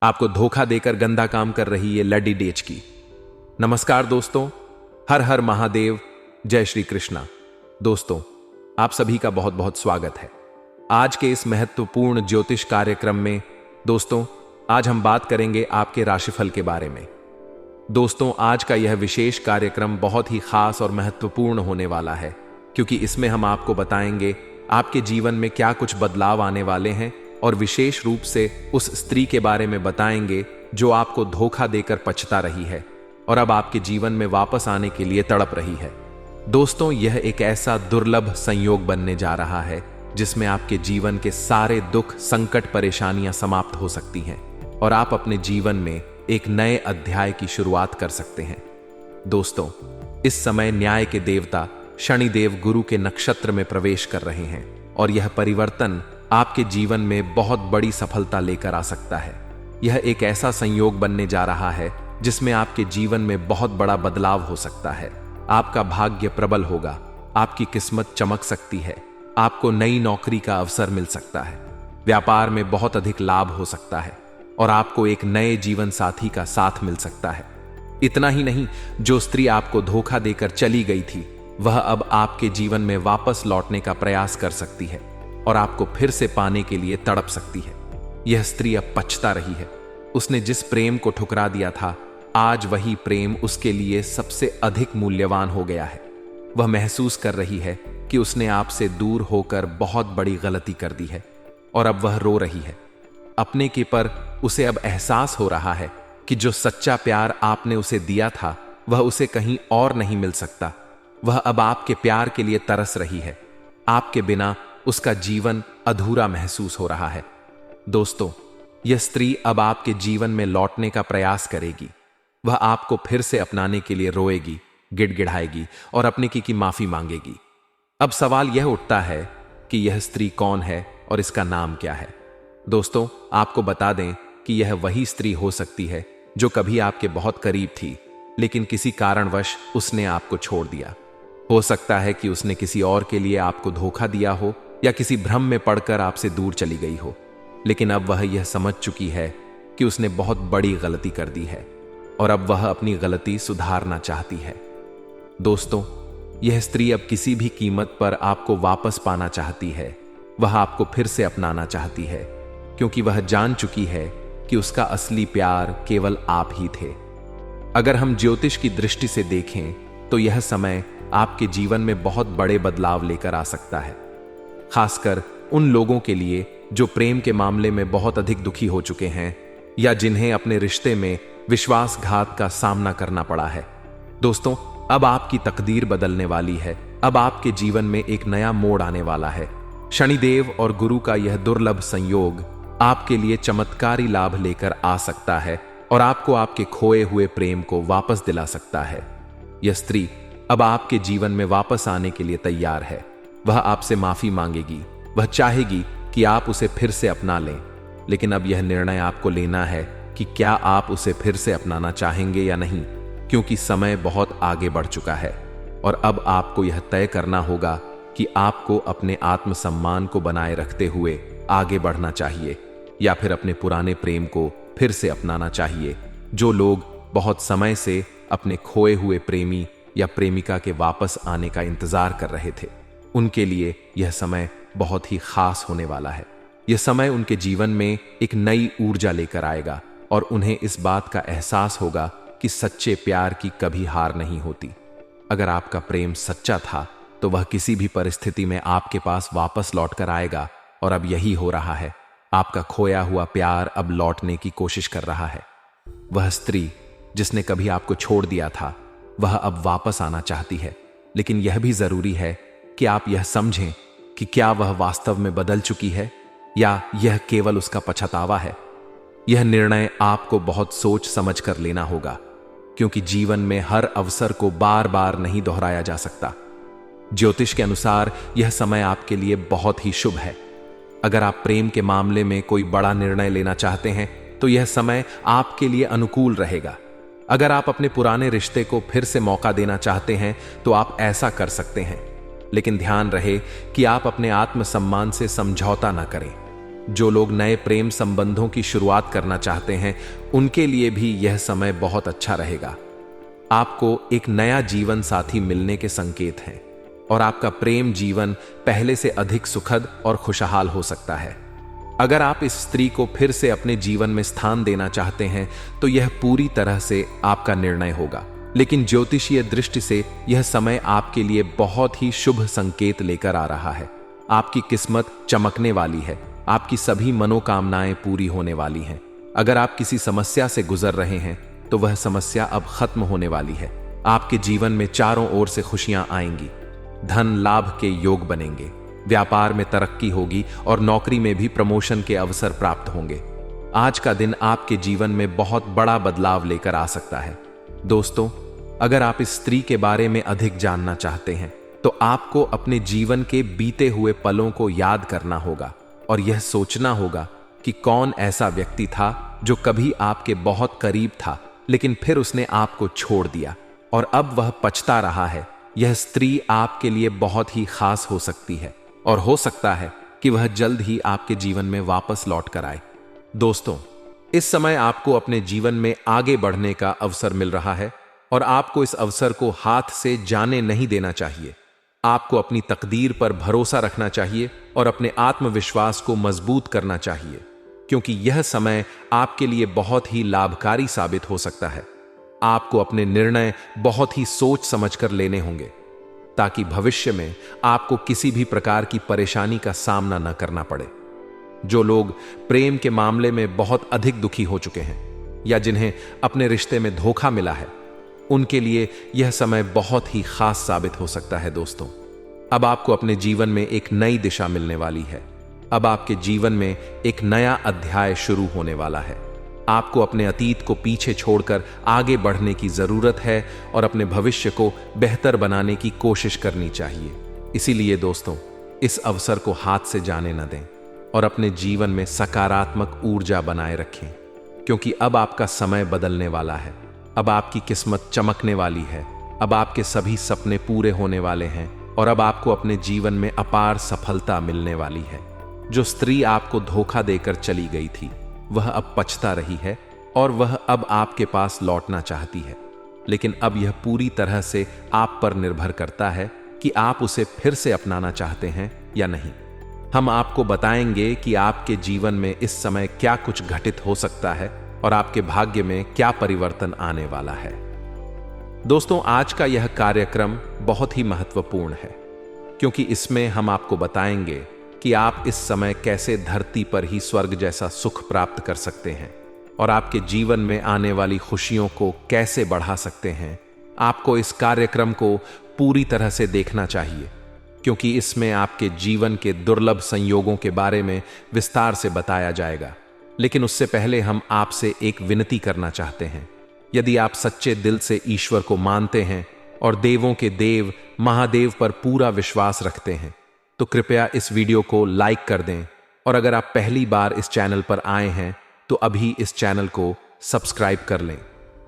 आपको धोखा देकर गंदा काम कर रही ये लडी डेच की। नमस्कार दोस्तों, हर हर महादेव, जय श्री कृष्णा। दोस्तों, आप सभी का बहुत बहुत स्वागत है आज के इस महत्वपूर्ण ज्योतिष कार्यक्रम में। दोस्तों, आज हम बात करेंगे आपके राशिफल के बारे में। दोस्तों, आज का यह विशेष कार्यक्रम बहुत ही खास और महत्वपूर्ण होने वाला है, क्योंकि इसमें हम आपको बताएंगे आपके जीवन में क्या कुछ बदलाव आने वाले हैं, और विशेष रूप से उस स्त्री के बारे में बताएंगे जो आपको धोखा देकर पछता रही है और अब आपके जीवन में वापस आने के लिए तड़प रही है। दोस्तों, यह एक ऐसा दुर्लभ संयोग बनने जा रहा है जिसमें आपके जीवन के सारे दुख, संकट, परेशानियां समाप्त हो सकती हैं और आप अपने जीवन में एक नए अध्याय की शुरुआत कर सकते हैं। दोस्तों, इस समय न्याय के देवता शनिदेव गुरु के नक्षत्र में प्रवेश कर रहे हैं और यह परिवर्तन आपके जीवन में बहुत बड़ी सफलता लेकर आ सकता है। यह एक ऐसा संयोग बनने जा रहा है जिसमें आपके जीवन में बहुत बड़ा बदलाव हो सकता है। आपका भाग्य प्रबल होगा, आपकी किस्मत चमक सकती है, आपको नई नौकरी का अवसर मिल सकता है, व्यापार में बहुत अधिक लाभ हो सकता है और आपको एक नए जीवन साथी का साथ मिल सकता है। इतना ही नहीं, जो स्त्री आपको धोखा देकर चली गई थी वह अब आपके जीवन में वापस लौटने का प्रयास कर सकती है और आपको फिर से पाने के लिए तड़प सकती है। यह स्त्री अब पछता रही है। उसने जिस प्रेम को ठुकरा दिया था, आज वही प्रेम उसके लिए सबसे अधिक मूल्यवान हो गया है। वह महसूस कर रही है कि उसने आपसे दूर होकर बहुत बड़ी गलती कर दी है और अब वह रो रही है। अपने के पर उसे अब एहसास हो रहा है कि जो सच्चा प्यार आपने उसे दिया था वह उसे कहीं और नहीं मिल सकता। वह अब आपके प्यार के लिए तरस रही है। आपके बिना उसका जीवन अधूरा महसूस हो रहा है। दोस्तों, यह स्त्री अब आपके जीवन में लौटने का प्रयास करेगी। वह आपको फिर से अपनाने के लिए रोएगी, गिड़गिड़ाएगी और अपने की माफी मांगेगी। अब सवाल यह उठता है कि यह स्त्री कौन है और इसका नाम क्या है। दोस्तों, आपको बता दें कि यह वही स्त्री हो सकती है जो कभी आपके बहुत करीब थी, लेकिन किसी कारणवश उसने आपको छोड़ दिया। हो सकता है कि उसने किसी और के लिए आपको धोखा दिया हो या किसी भ्रम में पड़कर आपसे दूर चली गई हो, लेकिन अब वह यह समझ चुकी है कि उसने बहुत बड़ी गलती कर दी है और अब वह अपनी गलती सुधारना चाहती है। दोस्तों, यह स्त्री अब किसी भी कीमत पर आपको वापस पाना चाहती है। वह आपको फिर से अपनाना चाहती है, क्योंकि वह जान चुकी है कि उसका असली प्यार केवल आप ही थे। अगर हम ज्योतिष की दृष्टि से देखें तो यह समय आपके जीवन में बहुत बड़े बदलाव लेकर आ सकता है, खासकर उन लोगों के लिए जो प्रेम के मामले में बहुत अधिक दुखी हो चुके हैं या जिन्हें अपने रिश्ते में विश्वासघात का सामना करना पड़ा है। दोस्तों, अब आपकी तकदीर बदलने वाली है। अब आपके जीवन में एक नया मोड़ आने वाला है। शनिदेव और गुरु का यह दुर्लभ संयोग आपके लिए चमत्कारी लाभ लेकर आ सकता है और आपको आपके खोए हुए प्रेम को वापस दिला सकता है। यह स्त्री अब आपके जीवन में वापस आने के लिए तैयार है। वह आपसे माफी मांगेगी। वह चाहेगी कि आप उसे फिर से अपना लें, लेकिन अब यह निर्णय आपको लेना है कि क्या आप उसे फिर से अपनाना चाहेंगे या नहीं, क्योंकि समय बहुत आगे बढ़ चुका है और अब आपको यह तय करना होगा कि आपको अपने आत्मसम्मान को बनाए रखते हुए आगे बढ़ना चाहिए या फिर अपने पुराने प्रेम को फिर से अपनाना चाहिए। जो लोग बहुत समय से अपने खोए हुए प्रेमी या प्रेमिका के वापस आने का इंतजार कर रहे थे, उनके लिए यह समय बहुत ही खास होने वाला है। यह समय उनके जीवन में एक नई ऊर्जा लेकर आएगा और उन्हें इस बात का एहसास होगा कि सच्चे प्यार की कभी हार नहीं होती। अगर आपका प्रेम सच्चा था तो वह किसी भी परिस्थिति में आपके पास वापस लौट कर आएगा और अब यही हो रहा है। आपका खोया हुआ प्यार अब लौटने की कोशिश कर रहा है। वह स्त्री जिसने कभी आपको छोड़ दिया था वह अब वापस आना चाहती है, लेकिन यह भी जरूरी है कि आप यह समझें कि क्या वह वास्तव में बदल चुकी है या यह केवल उसका पछतावा है। यह निर्णय आपको बहुत सोच समझ कर लेना होगा, क्योंकि जीवन में हर अवसर को बार बार नहीं दोहराया जा सकता। ज्योतिष के अनुसार यह समय आपके लिए बहुत ही शुभ है। अगर आप प्रेम के मामले में कोई बड़ा निर्णय लेना चाहते हैं तो यह समय आपके लिए अनुकूल रहेगा। अगर आप अपने पुराने रिश्ते को फिर से मौका देना चाहते हैं तो आप ऐसा कर सकते हैं, लेकिन ध्यान रहे कि आप अपने आत्मसम्मान से समझौता न करें। जो लोग नए प्रेम संबंधों की शुरुआत करना चाहते हैं उनके लिए भी यह समय बहुत अच्छा रहेगा। आपको एक नया जीवन साथी मिलने के संकेत हैं और आपका प्रेम जीवन पहले से अधिक सुखद और खुशहाल हो सकता है। अगर आप इस स्त्री को फिर से अपने जीवन में स्थान देना चाहते हैं तो यह पूरी तरह से आपका निर्णय होगा, लेकिन ज्योतिषीय दृष्टि से यह समय आपके लिए बहुत ही शुभ संकेत लेकर आ रहा है। आपकी किस्मत चमकने वाली है, आपकी सभी मनोकामनाएं पूरी होने वाली हैं। अगर आप किसी समस्या से गुजर रहे हैं तो वह समस्या अब खत्म होने वाली है। आपके जीवन में चारों ओर से खुशियां आएंगी, धन लाभ के योग बनेंगे, व्यापार में तरक्की होगी और नौकरी में भी प्रमोशन के अवसर प्राप्त होंगे। आज का दिन आपके जीवन में बहुत बड़ा बदलाव लेकर आ सकता है। दोस्तों, अगर आप इस स्त्री के बारे में अधिक जानना चाहते हैं तो आपको अपने जीवन के बीते हुए पलों को याद करना होगा और यह सोचना होगा कि कौन ऐसा व्यक्ति था जो कभी आपके बहुत करीब था लेकिन फिर उसने आपको छोड़ दिया और अब वह पछता रहा है। यह स्त्री आपके लिए बहुत ही खास हो सकती है और हो सकता है कि वह जल्द ही आपके जीवन में वापस लौट कर आए। दोस्तों, इस समय आपको अपने जीवन में आगे बढ़ने का अवसर मिल रहा है और आपको इस अवसर को हाथ से जाने नहीं देना चाहिए। आपको अपनी तकदीर पर भरोसा रखना चाहिए और अपने आत्मविश्वास को मजबूत करना चाहिए, क्योंकि यह समय आपके लिए बहुत ही लाभकारी साबित हो सकता है। आपको अपने निर्णय बहुत ही सोच समझकर लेने होंगे ताकि भविष्य में आपको किसी भी प्रकार की परेशानी का सामना न करना पड़े। जो लोग प्रेम के मामले में बहुत अधिक दुखी हो चुके हैं या जिन्हें अपने रिश्ते में धोखा मिला है, उनके लिए यह समय बहुत ही खास साबित हो सकता है। दोस्तों, अब आपको अपने जीवन में एक नई दिशा मिलने वाली है। अब आपके जीवन में एक नया अध्याय शुरू होने वाला है। आपको अपने अतीत को पीछे छोड़कर आगे बढ़ने की जरूरत है और अपने भविष्य को बेहतर बनाने की कोशिश करनी चाहिए। इसीलिए दोस्तों, इस अवसर को हाथ से जाने न दें और अपने जीवन में सकारात्मक ऊर्जा बनाए रखें, क्योंकि अब आपका समय बदलने वाला है। अब आपकी किस्मत चमकने वाली है। अब आपके सभी सपने पूरे होने वाले हैं और अब आपको अपने जीवन में अपार सफलता मिलने वाली है। जो स्त्री आपको धोखा देकर चली गई थी वह अब पछता रही है और वह अब आपके पास लौटना चाहती है, लेकिन अब यह पूरी तरह से आप पर निर्भर करता है कि आप उसे फिर से अपनाना चाहते हैं या नहीं। हम आपको बताएंगे कि आपके जीवन में इस समय क्या कुछ घटित हो सकता है और आपके भाग्य में क्या परिवर्तन आने वाला है। दोस्तों, आज का यह कार्यक्रम बहुत ही महत्वपूर्ण है, क्योंकि इसमें हम आपको बताएंगे कि आप इस समय कैसे धरती पर ही स्वर्ग जैसा सुख प्राप्त कर सकते हैं और आपके जीवन में आने वाली खुशियों को कैसे बढ़ा सकते हैं। आपको इस कार्यक्रम को पूरी तरह से देखना चाहिए, क्योंकि इसमें आपके जीवन के दुर्लभ संयोगों के बारे में विस्तार से बताया जाएगा। लेकिन उससे पहले हम आपसे एक विनती करना चाहते हैं। यदि आप सच्चे दिल से ईश्वर को मानते हैं और देवों के देव महादेव पर पूरा विश्वास रखते हैं तो कृपया इस वीडियो को लाइक कर दें, और अगर आप पहली बार इस चैनल पर आए हैं तो अभी इस चैनल को सब्सक्राइब कर लें।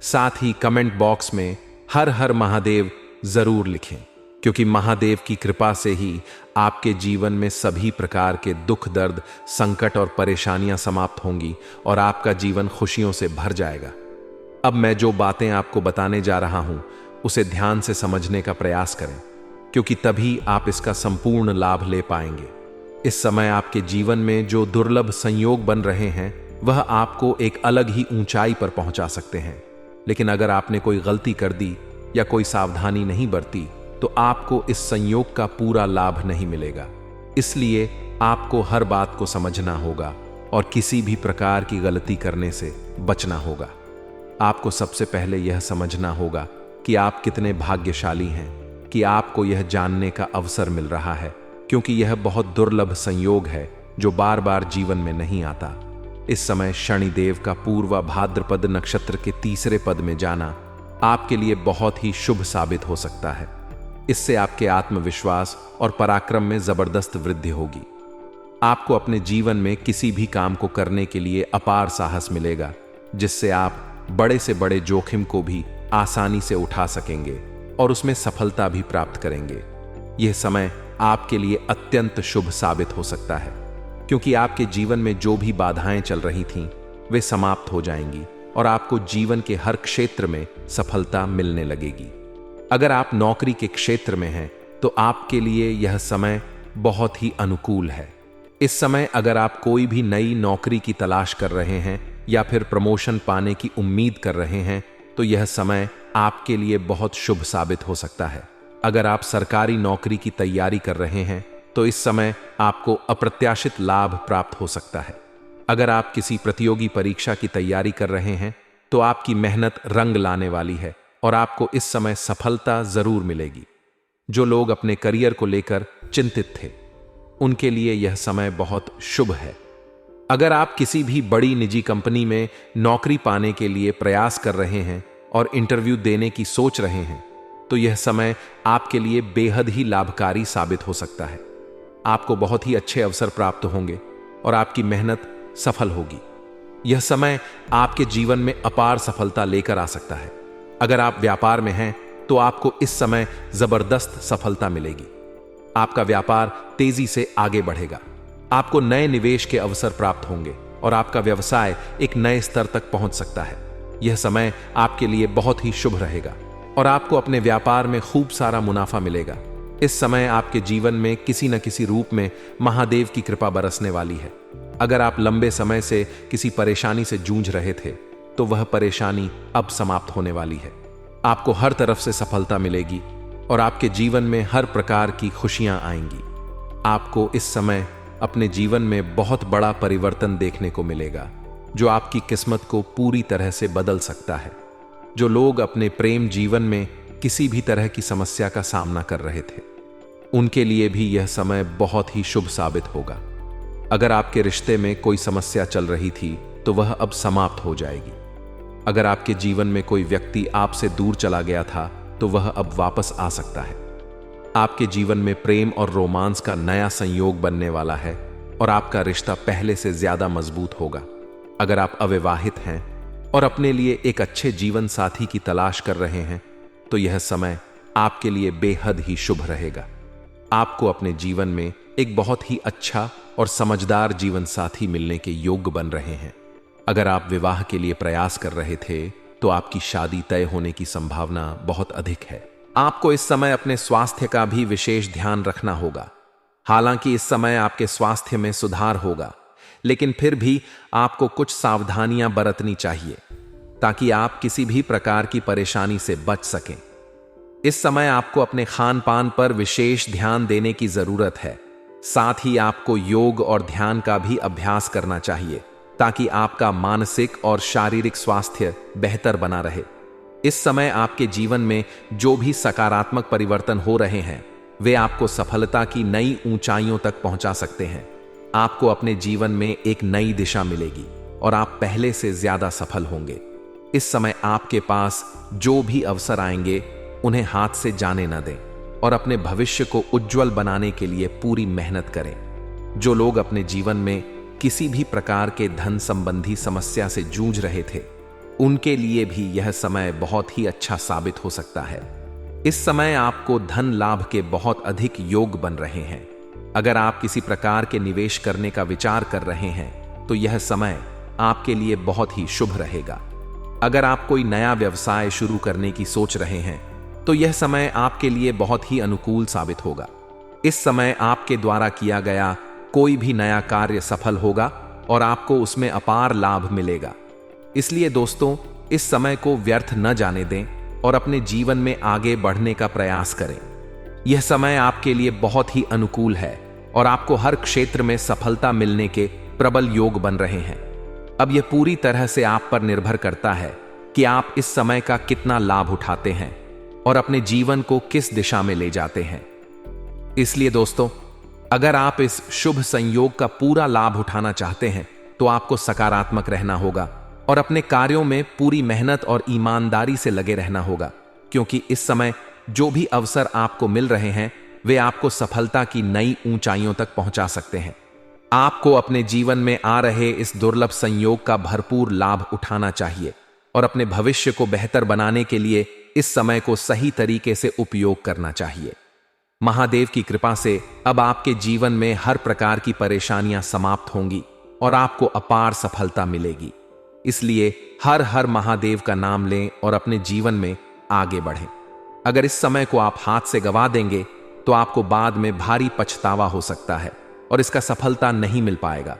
साथ ही कमेंट बॉक्स में हर हर महादेव जरूर लिखें, क्योंकि महादेव की कृपा से ही आपके जीवन में सभी प्रकार के दुख दर्द संकट और परेशानियां समाप्त होंगी और आपका जीवन खुशियों से भर जाएगा। अब मैं जो बातें आपको बताने जा रहा हूं उसे ध्यान से समझने का प्रयास करें, क्योंकि तभी आप इसका संपूर्ण लाभ ले पाएंगे। इस समय आपके जीवन में जो दुर्लभ संयोग बन रहे हैं वह आपको एक अलग ही ऊंचाई पर पहुंचा सकते हैं, लेकिन अगर आपने कोई गलती कर दी या कोई सावधानी नहीं बरती तो आपको इस संयोग का पूरा लाभ नहीं मिलेगा। इसलिए आपको हर बात को समझना होगा और किसी भी प्रकार की गलती करने से बचना होगा। आपको सबसे पहले यह समझना होगा कि आप कितने भाग्यशाली हैं कि आपको यह जानने का अवसर मिल रहा है, क्योंकि यह बहुत दुर्लभ संयोग है जो बार बार जीवन में नहीं आता। इस समय शनिदेव का पूर्वा भाद्रपद नक्षत्र के तीसरे पद में जाना आपके लिए बहुत ही शुभ साबित हो सकता है। इससे आपके आत्मविश्वास और पराक्रम में जबरदस्त वृद्धि होगी। आपको अपने जीवन में किसी भी काम को करने के लिए अपार साहस मिलेगा, जिससे आप बड़े से बड़े जोखिम को भी आसानी से उठा सकेंगे और उसमें सफलता भी प्राप्त करेंगे। यह समय आपके लिए अत्यंत शुभ साबित हो सकता है। क्योंकि आपके जीवन में जो भी बाधाएं चल रही थीं, वे समाप्त हो जाएंगी और आपको जीवन के हर क्षेत्र में सफलता मिलने लगेगी। अगर आप नौकरी के क्षेत्र में हैं, तो आपके लिए यह समय बहुत ही अनुकूल है। इस समय अगर आप कोई भी नई नौकरी की तलाश कर रहे हैं या फिर प्रमोशन पाने की उम्मीद कर रहे हैं, तो यह समय आपके लिए बहुत शुभ साबित हो सकता है। अगर आप सरकारी नौकरी की तैयारी कर रहे हैं, तो इस समय आपको अप्रत्याशित लाभ प्राप्त हो सकता है। अगर आप किसी प्रतियोगी परीक्षा की तैयारी कर रहे हैं, तो आपकी मेहनत रंग लाने वाली है और आपको इस समय सफलता जरूर मिलेगी। जो लोग अपने करियर को लेकर चिंतित थे, उनके लिए यह समय बहुत शुभ है। अगर आप किसी भी बड़ी निजी कंपनी में नौकरी पाने के लिए प्रयास कर रहे हैं और इंटरव्यू देने की सोच रहे हैं, तो यह समय आपके लिए बेहद ही लाभकारी साबित हो सकता है। आपको बहुत ही अच्छे अवसर प्राप्त होंगे और आपकी मेहनत सफल होगी। यह समय आपके जीवन में अपार सफलता लेकर आ सकता है। अगर आप व्यापार में हैं, तो आपको इस समय जबरदस्त सफलता मिलेगी। आपका व्यापार तेजी से आगे बढ़ेगा। आपको नए निवेश के अवसर प्राप्त होंगे और आपका व्यवसाय एक नए स्तर तक पहुंच सकता है। यह समय आपके लिए बहुत ही शुभ रहेगा और आपको अपने व्यापार में खूब सारा मुनाफा मिलेगा। इस समय आपके जीवन में किसी न किसी रूप में महादेव की कृपा बरसने वाली है। अगर आप लंबे समय से किसी परेशानी से जूझ रहे थे, तो वह परेशानी अब समाप्त होने वाली है। आपको हर तरफ से सफलता मिलेगी और आपके जीवन में हर प्रकार की खुशियां आएंगी। आपको इस समय अपने जीवन में बहुत बड़ा परिवर्तन देखने को मिलेगा, जो आपकी किस्मत को पूरी तरह से बदल सकता है। जो लोग अपने प्रेम जीवन में किसी भी तरह की समस्या का सामना कर रहे थे, उनके लिए भी यह समय बहुत ही शुभ साबित होगा। अगर आपके रिश्ते में कोई समस्या चल रही थी, तो वह अब समाप्त हो जाएगी। अगर आपके जीवन में कोई व्यक्ति आपसे दूर चला गया था, तो वह अब वापस आ सकता है। आपके जीवन में प्रेम और रोमांस का नया संयोग बनने वाला है और आपका रिश्ता पहले से ज्यादा मजबूत होगा। अगर आप अविवाहित हैं और अपने लिए एक अच्छे जीवन साथी की तलाश कर रहे हैं, तो यह समय आपके लिए बेहद ही शुभ रहेगा। आपको अपने जीवन में एक बहुत ही अच्छा और समझदार जीवन साथी मिलने के योग्य बन रहे हैं। अगर आप विवाह के लिए प्रयास कर रहे थे, तो आपकी शादी तय होने की संभावना बहुत अधिक है। आपको इस समय अपने स्वास्थ्य का भी विशेष ध्यान रखना होगा। हालांकि इस समय आपके स्वास्थ्य में सुधार होगा, लेकिन फिर भी आपको कुछ सावधानियां बरतनी चाहिए ताकि आप किसी भी प्रकार की परेशानी से बच सकें। इस समय आपको अपने खान पान पर विशेष ध्यान देने की जरूरत है। साथ ही आपको योग और ध्यान का भी अभ्यास करना चाहिए ताकि आपका मानसिक और शारीरिक स्वास्थ्य बेहतर बना रहे। इस समय आपके जीवन में जो भी सकारात्मक परिवर्तन हो रहे हैं, वे आपको सफलता की नई ऊंचाइयों तक पहुंचा सकते हैं। आपको अपने जीवन में एक नई दिशा मिलेगी और आप पहले से ज्यादा सफल होंगे। इस समय आपके पास जो भी अवसर आएंगे, उन्हें हाथ से जाने न दें और अपने भविष्य को उज्जवल बनाने के लिए पूरी मेहनत करें। जो लोग अपने जीवन में किसी भी प्रकार के धन संबंधी समस्या से जूझ रहे थे, उनके लिए भी यह समय बहुत ही अच्छा साबित हो सकता है। इस समय आपको धन लाभ के बहुत अधिक योग बन रहे हैं। अगर आप किसी प्रकार के निवेश करने का विचार कर रहे हैं, तो यह समय आपके लिए बहुत ही शुभ रहेगा। अगर आप कोई नया व्यवसाय शुरू करने की सोच रहे हैं, तो यह समय आपके लिए बहुत ही अनुकूल साबित होगा। इस समय आपके द्वारा किया गया कोई भी नया कार्य सफल होगा और आपको उसमें अपार लाभ मिलेगा। इसलिए दोस्तों, इस समय को व्यर्थ न जाने दें और अपने जीवन में आगे बढ़ने का प्रयास करें। यह समय आपके लिए बहुत ही अनुकूल है और आपको हर क्षेत्र में सफलता मिलने के प्रबल योग बन रहे हैं। अब यह पूरी तरह से आप पर निर्भर करता है कि आप इस समय का कितना लाभ उठाते हैं और अपने जीवन को किस दिशा में ले जाते हैं। इसलिए दोस्तों, अगर आप इस शुभ संयोग का पूरा लाभ उठाना चाहते हैं, तो आपको सकारात्मक रहना होगा और अपने कार्यों में पूरी मेहनत और ईमानदारी से लगे रहना होगा, क्योंकि इस समय जो भी अवसर आपको मिल रहे हैं, वे आपको सफलता की नई ऊंचाइयों तक पहुंचा सकते हैं। आपको अपने जीवन में आ रहे इस दुर्लभ संयोग का भरपूर लाभ उठाना चाहिए और अपने भविष्य को बेहतर बनाने के लिए इस समय को सही तरीके से उपयोग करना चाहिए। महादेव की कृपा से अब आपके जीवन में हर प्रकार की परेशानियां समाप्त होंगी और आपको अपार सफलता मिलेगी। इसलिए हर हर महादेव का नाम लें और अपने जीवन में आगे बढ़ें। अगर इस समय को आप हाथ से गंवा देंगे तो आपको बाद में भारी पछतावा हो सकता है और इसका सफलता नहीं मिल पाएगा।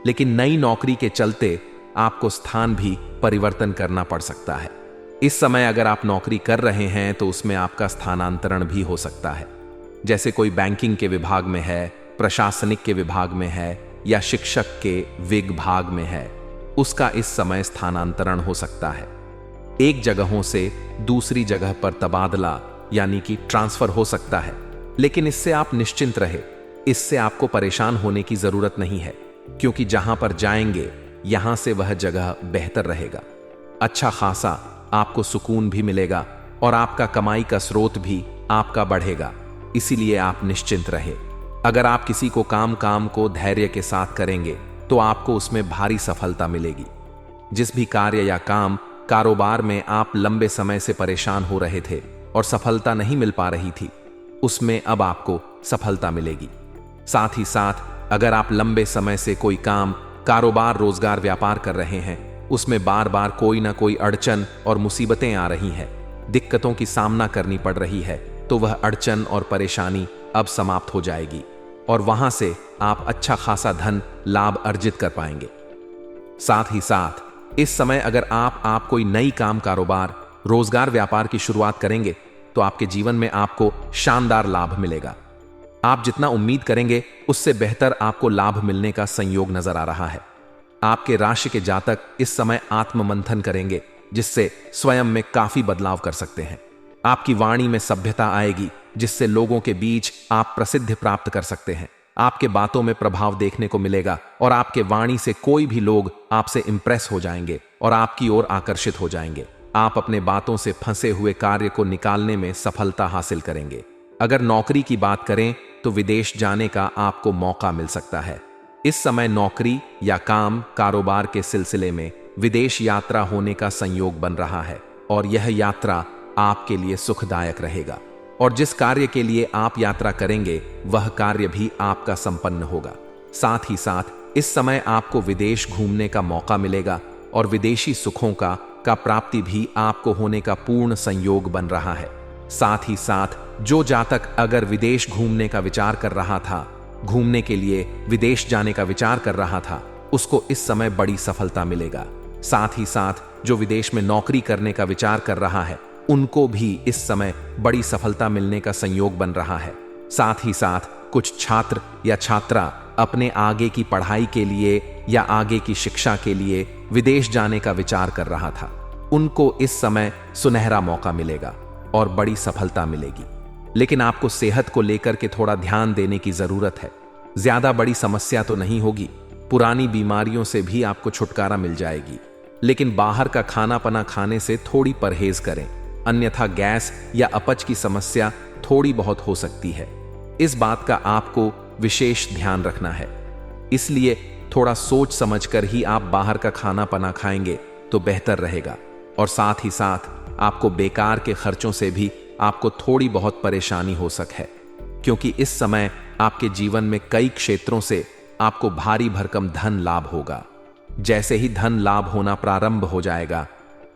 लेकिन नई नौकरी के चलते आपको स्थान भी परिवर्तन करना पड़ सकता है। इस समय अगर आप नौकरी कर रहे हैं तो उसमें आपका स्थानांतरण भी हो सकता है। जैसे कोई बैंकिंग के विभाग में है, प्रशासनिक के विभाग में है या शिक्षक के विभाग में है, उसका इस समय स्थानांतरण हो सकता है। एक जगहों से दूसरी जगह पर तबादला यानी कि ट्रांसफर हो सकता है। लेकिन इससे आप निश्चिंत रहे, इससे आपको परेशान होने की जरूरत नहीं है, क्योंकि जहां पर जाएंगे यहां से वह जगह बेहतर रहेगा। अच्छा खासा आपको सुकून भी मिलेगा और आपका कमाई का स्रोत भी आपका बढ़ेगा। इसीलिए आप निश्चिंत रहे। अगर आप किसी को काम को धैर्य के साथ करेंगे तो आपको उसमें भारी सफलता मिलेगी। जिस भी कार्य या कारोबार में आप लंबे समय से परेशान हो रहे थे और सफलता नहीं मिल पा रही थी, उसमें अब आपको सफलता मिलेगी। साथ ही साथ अगर आप लंबे समय से कोई काम, कारोबार, रोजगार, व्यापार कर रहे हैं, उसमें बार बार कोई ना कोई अड़चन और मुसीबतें आ रही हैं, दिक्कतों की सामना करनी पड़ रही है, तो वह अड़चन और परेशानी अब समाप्त हो जाएगी और वहां से आप अच्छा खासा धन लाभ अर्जित कर पाएंगे। साथ ही साथ इस समय अगर आप कोई नई काम, कारोबार, रोजगार, व्यापार की शुरुआत करेंगे तो आपके जीवन में आपको शानदार लाभ मिलेगा। आप जितना उम्मीद करेंगे उससे बेहतर आपको लाभ मिलने का संयोग नजर आ रहा है। आपके राशि के जातक इस समय आत्ममंथन करेंगे, जिससे स्वयं में काफी बदलाव कर सकते हैं। आपकी वाणी में सभ्यता आएगी, जिससे लोगों के बीच आप प्रसिद्धि प्राप्त कर सकते हैं। आपके बातों में प्रभाव देखने को मिलेगा और आपके वाणी से कोई भी लोग आपसे इंप्रेस हो जाएंगे और आपकी ओर आकर्षित हो जाएंगे। आप अपने बातों से फंसे हुए कार्य को निकालने में सफलता हासिल करेंगे। अगर नौकरी की बात करें तो विदेश जाने का आपको मौका मिल सकता है। इस समय नौकरी या काम, कारोबार के सिलसिले में विदेश यात्रा होने का संयोग बन रहा है और यह यात्रा आपके लिए सुखदायक रहेगा और जिस कार्य के लिए आप यात्रा करेंगे वह कार्य भी आपका संपन्न होगा। साथ ही साथ इस समय आपको विदेश घूमने का मौका मिलेगा और विदेशी सुखों का प्राप्ति भी आपको होने का पूर्ण संयोग बन रहा है। साथ ही साथ जो जातक अगर विदेश घूमने का विचार कर रहा था, घूमने के लिए विदेश जाने का विचार कर रहा था, उसको इस समय बड़ी सफलता मिलेगा। साथ ही साथ जो विदेश में नौकरी करने का विचार कर रहा है, उनको भी इस समय बड़ी सफलता मिलने का संयोग बन रहा है। साथ ही साथ कुछ छात्र या छात्रा अपने आगे की पढ़ाई के लिए या आगे की शिक्षा के लिए विदेश जाने का विचार कर रहा था, उनको इस समय सुनहरा मौका मिलेगा और बड़ी सफलता मिलेगी। लेकिन आपको सेहत को लेकर के थोड़ा ध्यान देने की जरूरत है। ज्यादा बड़ी समस्या तो नहीं होगी, पुरानी बीमारियों से भी आपको छुटकारा मिल जाएगी, लेकिन बाहर का खाना पना खाने से थोड़ी परहेज करें, अन्यथा गैस या अपच की समस्या थोड़ी बहुत हो सकती है। इस बात का आपको विशेष ध्यान रखना है। इसलिए थोड़ा सोच समझकर ही आप बाहर का खाना पना खाएंगे तो बेहतर रहेगा और साथ ही साथ आपको बेकार के खर्चों से भी आपको थोड़ी बहुत परेशानी हो सके, क्योंकि इस समय आपके जीवन में कई क्षेत्रों से आपको भारी भरकम धन लाभ होगा। जैसे ही धन लाभ होना प्रारंभ हो जाएगा,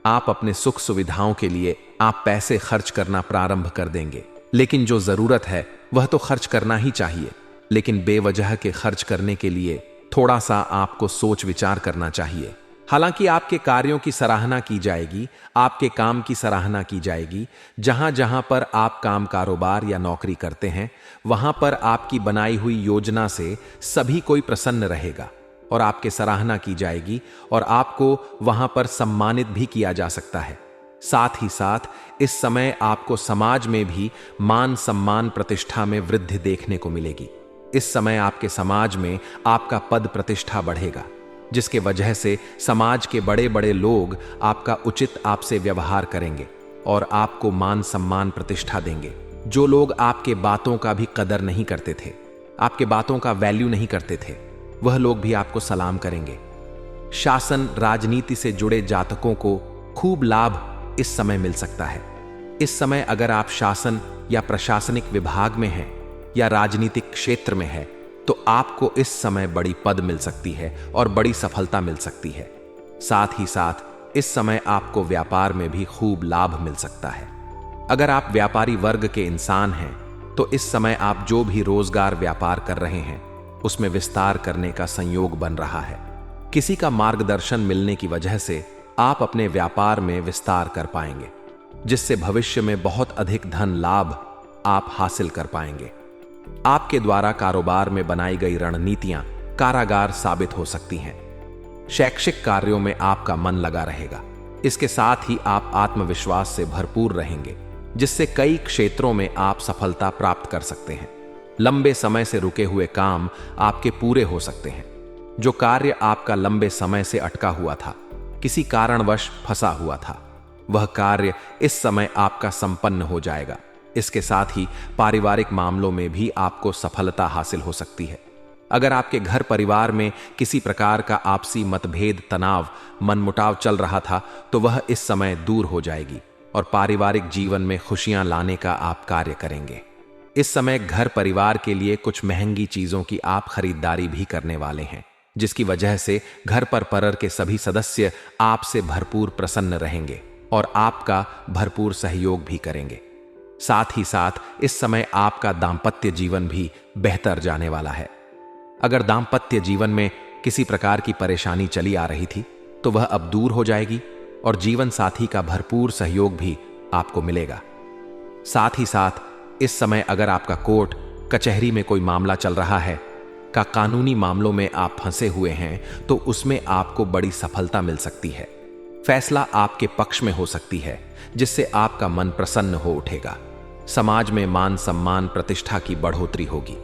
आप अपने सुख सुविधाओं के लिए आप पैसे खर्च करना प्रारंभ कर देंगे। लेकिन जो जरूरत है वह तो खर्च करना ही चाहिए, लेकिन बेवजह के खर्च करने के लिए थोड़ा सा आपको सोच विचार करना चाहिए। हालांकि आपके कार्यों की सराहना की जाएगी, आपके काम की सराहना की जाएगी। जहां जहां पर आप काम, कारोबार या नौकरी करते हैं, वहां पर आपकी बनाई हुई योजना से सभी कोई प्रसन्न रहेगा और आपकी सराहना की जाएगी और आपको वहां पर सम्मानित भी किया जा सकता है। साथ ही साथ इस समय आपको समाज में भी मान सम्मान, प्रतिष्ठा में वृद्धि देखने को मिलेगी। इस समय आपके समाज में आपका पद प्रतिष्ठा बढ़ेगा, जिसके वजह से समाज के बड़े बड़े लोग आपका उचित आपसे व्यवहार करेंगे और आपको मान सम्मान, प्रतिष्ठा देंगे। जो लोग आपके बातों का भी कदर नहीं करते थे, आपके बातों का वैल्यू नहीं करते थे, वह लोग भी आपको सलाम करेंगे। शासन, राजनीति से जुड़े जातकों को खूब लाभ इस समय मिल सकता है। इस समय अगर आप शासन या प्रशासनिक विभाग में हैं या राजनीतिक क्षेत्र में है तो आपको इस समय बड़ी पद मिल सकती है और बड़ी सफलता मिल सकती है। साथ ही साथ इस समय आपको व्यापार में भी खूब लाभ मिल सकता है। अगर आप व्यापारी वर्ग के इंसान हैं तो इस समय आप जो भी रोजगार व्यापार कर रहे हैं उसमें विस्तार करने का संयोग बन रहा है। किसी का मार्गदर्शन मिलने की वजह से आप अपने व्यापार में विस्तार कर पाएंगे, जिससे भविष्य में बहुत अधिक धन लाभ आप हासिल कर पाएंगे। आपके द्वारा कारोबार में बनाई गई रणनीतियां कारागार साबित हो सकती हैं। शैक्षिक कार्यों में आपका मन लगा रहेगा। इसके साथ ही आप आत्मविश्वास से भरपूर रहेंगे, जिससे कई क्षेत्रों में आप सफलता प्राप्त कर सकते हैं। लंबे समय से रुके हुए काम आपके पूरे हो सकते हैं। जो कार्य आपका लंबे समय से अटका हुआ था, किसी कारणवश फंसा हुआ था, वह कार्य इस समय आपका संपन्न हो जाएगा। इसके साथ ही पारिवारिक मामलों में भी आपको सफलता हासिल हो सकती है। अगर आपके घर परिवार में किसी प्रकार का आपसी मतभेद, तनाव, मनमुटाव चल रहा था तो वह इस समय दूर हो जाएगी और पारिवारिक जीवन में खुशियां लाने का आप कार्य करेंगे। इस समय घर परिवार के लिए कुछ महंगी चीजों की आप खरीदारी भी करने वाले हैं, जिसकी वजह से घर पर परिवार के सभी सदस्य आपसे भरपूर प्रसन्न रहेंगे और आपका भरपूर सहयोग भी करेंगे। साथ ही साथ इस समय आपका दांपत्य जीवन भी बेहतर जाने वाला है। अगर दांपत्य जीवन में किसी प्रकार की परेशानी चली आ रही थी तो वह अब दूर हो जाएगी और जीवन साथी का भरपूर सहयोग भी आपको मिलेगा। साथ ही साथ इस समय अगर आपका कोर्ट कचहरी में कोई मामला चल रहा है, का कानूनी मामलों में आप फंसे हुए हैं तो उसमें आपको बड़ी सफलता मिल सकती है। फैसला आपके पक्ष में हो सकती है, जिससे आपका मन प्रसन्न हो उठेगा। समाज में मान सम्मान, प्रतिष्ठा की बढ़ोतरी होगी।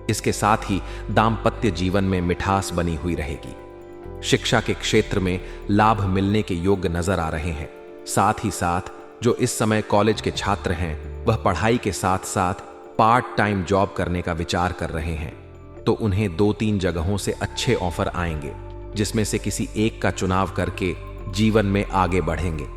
इसके साथ ही दांपत्य जीवन में मिठास बनी हुई रहेगी। शिक्षा के क्षेत्र में लाभ मिलने के योग्य नजर आ रहे हैं। साथ ही साथ जो इस समय कॉलेज के छात्र हैं वह पढ़ाई के साथ साथ पार्ट टाइम जॉब करने का विचार कर रहे हैं तो उन्हें 2-3 जगहों से अच्छे ऑफर आएंगे, जिसमें से किसी एक का चुनाव करके जीवन में आगे बढ़ेंगे।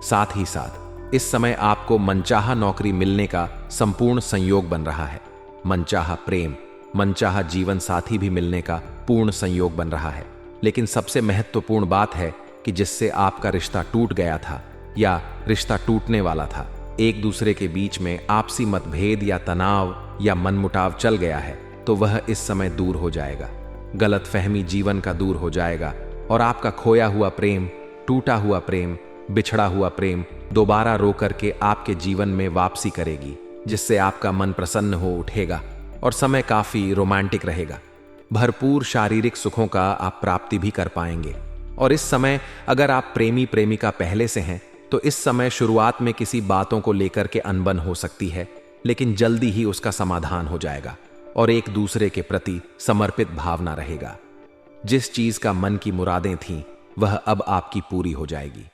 साथ ही साथ इस समय आपको मनचाहा नौकरी मिलने का संपूर्ण संयोग बन रहा है। मनचाहा प्रेम, मनचाहा जीवन साथी भी मिलने का पूर्ण संयोग बन रहा है। लेकिन सबसे महत्वपूर्ण बात है कि जिससे आपका रिश्ता टूट गया था या रिश्ता टूटने वाला था, एक दूसरे के बीच में आपसी मतभेद या तनाव या मनमुटाव चल गया है तो वह इस समय दूर हो जाएगा। गलतफहमी जीवन का दूर हो जाएगा और आपका खोया हुआ प्रेम, टूटा हुआ प्रेम, बिछड़ा हुआ प्रेम दोबारा रो करके आपके जीवन में वापसी करेगी, जिससे आपका मन प्रसन्न हो उठेगा और समय काफी रोमांटिक रहेगा। भरपूर शारीरिक सुखों का आप प्राप्ति भी कर पाएंगे। और इस समय अगर आप प्रेमी प्रेमिका पहले से हैं तो इस समय शुरुआत में किसी बातों को लेकर के अनबन हो सकती है, लेकिन जल्दी ही उसका समाधान हो जाएगा और एक दूसरे के प्रति समर्पित भावना रहेगा। जिस चीज का मन की मुरादें थीं वह अब आपकी पूरी हो जाएगी,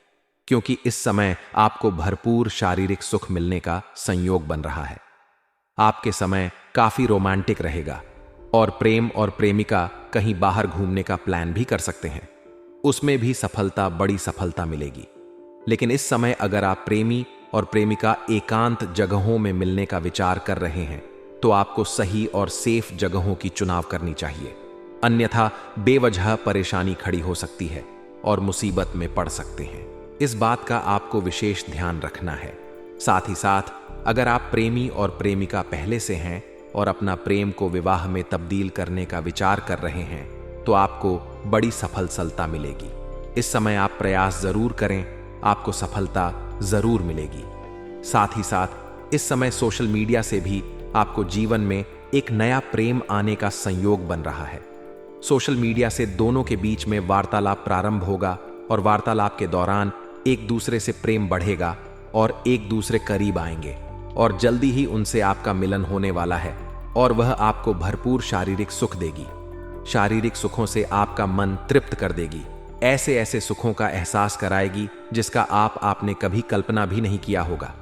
क्योंकि इस समय आपको भरपूर शारीरिक सुख मिलने का संयोग बन रहा है। आपके समय काफी रोमांटिक रहेगा और प्रेम और प्रेमिका कहीं बाहर घूमने का प्लान भी कर सकते हैं, उसमें भी सफलता, बड़ी सफलता मिलेगी। लेकिन इस समय अगर आप प्रेमी और प्रेमिका एकांत जगहों में मिलने का विचार कर रहे हैं तो आपको सही और सेफ जगहों की चुनाव करनी चाहिए, अन्यथा बेवजह परेशानी खड़ी हो सकती है और मुसीबत में पड़ सकते हैं। इस बात का आपको विशेष ध्यान रखना है। साथ ही साथ अगर आप प्रेमी और प्रेमिका पहले से हैं और अपना प्रेम को विवाह में तब्दील करने का विचार कर रहे हैं तो आपको बड़ी सफलता मिलेगी। इस समय आप प्रयास जरूर करें, आपको सफलता जरूर मिलेगी। साथ ही साथ इस समय सोशल मीडिया से भी आपको जीवन में एक नया प्रेम आने का संयोग बन रहा है। सोशल मीडिया से दोनों के बीच में वार्तालाप प्रारंभ होगा और वार्तालाप के दौरान एक दूसरे से प्रेम बढ़ेगा और एक दूसरे करीब आएंगे और जल्दी ही उनसे आपका मिलन होने वाला है और वह आपको भरपूर शारीरिक सुख देगी। शारीरिक सुखों से आपका मन तृप्त कर देगी, ऐसे ऐसे सुखों का एहसास कराएगी जिसका आपने कभी कल्पना भी नहीं किया होगा।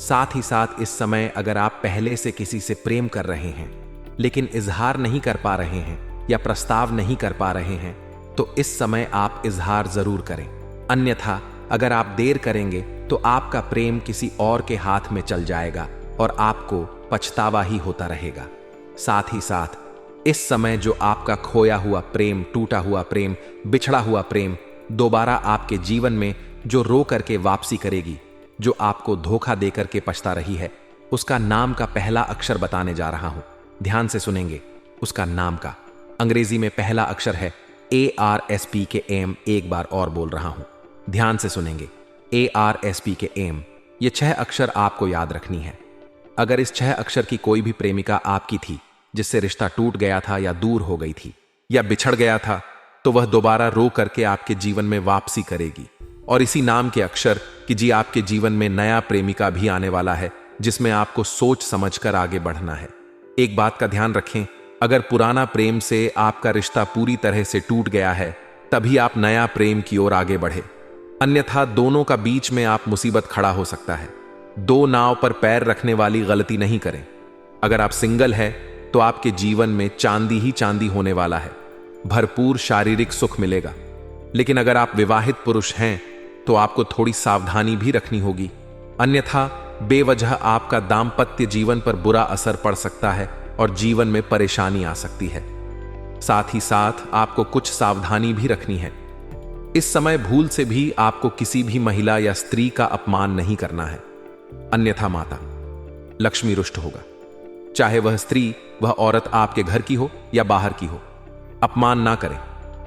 साथ ही साथ इस समय अगर आप पहले से किसी से प्रेम कर रहे हैं लेकिन इजहार नहीं कर पा रहे हैं या प्रस्ताव नहीं कर पा रहे हैं तो इस समय आप इजहार जरूर करें, अन्यथा अगर आप देर करेंगे तो आपका प्रेम किसी और के हाथ में चल जाएगा और आपको पछतावा ही होता रहेगा। साथ ही साथ इस समय जो आपका खोया हुआ प्रेम, टूटा हुआ प्रेम, बिछड़ा हुआ प्रेम दोबारा आपके जीवन में जो रो करके वापसी करेगी, जो आपको धोखा दे करके पछता रही है, उसका नाम का पहला अक्षर बताने जा रहा हूं। ध्यान से सुनेंगे। उसका नाम का अंग्रेजी में पहला अक्षर है ARSPKM। एक बार और बोल रहा हूं, ध्यान से सुनेंगे। ARSPKM। ये 6 अक्षर आपको याद रखनी है। अगर इस 6 अक्षर की कोई भी प्रेमिका आपकी थी, जिससे रिश्ता टूट गया था या दूर हो गई थी या बिछड़ गया था, तो वह दोबारा रो करके आपके जीवन में वापसी करेगी। और इसी नाम के अक्षर कि जी आपके जीवन में नया प्रेमिका भी आने वाला है, जिसमें आपको सोच समझकर आगे बढ़ना है। एक बात का ध्यान रखें, अगर पुराना प्रेम से आपका रिश्ता पूरी तरह से टूट गया है, तभी आप नया प्रेम की ओर आगे बढ़े, अन्यथा दोनों का बीच में आप मुसीबत खड़ा हो सकता है। 2 नाव पर पैर रखने वाली गलती नहीं करें। अगर आप सिंगल है तो आपके जीवन में चांदी ही चांदी होने वाला है, भरपूर शारीरिक सुख मिलेगा। लेकिन अगर आप विवाहित पुरुष हैं तो आपको थोड़ी सावधानी भी रखनी होगी, अन्यथा बेवजह आपका दाम्पत्य जीवन पर बुरा असर पड़ सकता है और जीवन में परेशानी आ सकती है। साथ ही साथ आपको कुछ सावधानी भी रखनी है। इस समय भूल से भी आपको किसी भी महिला या स्त्री का अपमान नहीं करना है, अन्यथा माता लक्ष्मी रुष्ट होगा। चाहे वह स्त्री, वह औरत आपके घर की हो या बाहर की हो, अपमान ना करें,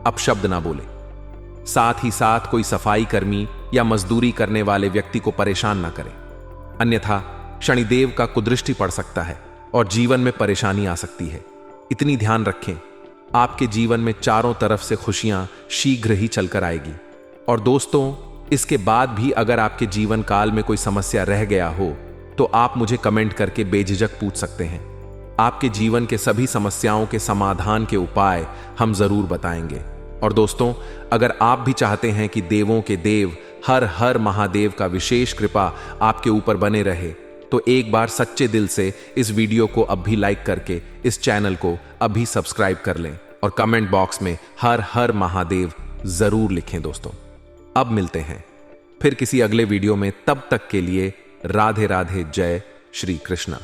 अपशब्द ना बोले। साथ ही साथ कोई सफाई कर्मी या मजदूरी करने वाले व्यक्ति को परेशान ना करें, अन्यथा शनिदेव का कुदृष्टि पड़ सकता है और जीवन में परेशानी आ सकती है। इतनी ध्यान रखें, आपके जीवन में चारों तरफ से खुशियां शीघ्र ही चलकर आएगी। और दोस्तों, इसके बाद भी अगर आपके जीवन काल में कोई समस्या रह गया हो तो आप मुझे कमेंट करके बेझिझक पूछ सकते हैं। आपके जीवन के सभी समस्याओं के समाधान के उपाय हम जरूर बताएंगे। और दोस्तों, अगर आप भी चाहते हैं कि देवों के देव हर हर महादेव का विशेष कृपा आपके ऊपर बने रहे, तो एक बार सच्चे दिल से इस वीडियो को अब भी लाइक करके इस चैनल को अभी सब्सक्राइब कर लें और कमेंट बॉक्स में हर हर महादेव जरूर लिखें। दोस्तों, अब मिलते हैं फिर किसी अगले वीडियो में। तब तक के लिए राधे राधे, जय श्री कृष्णा।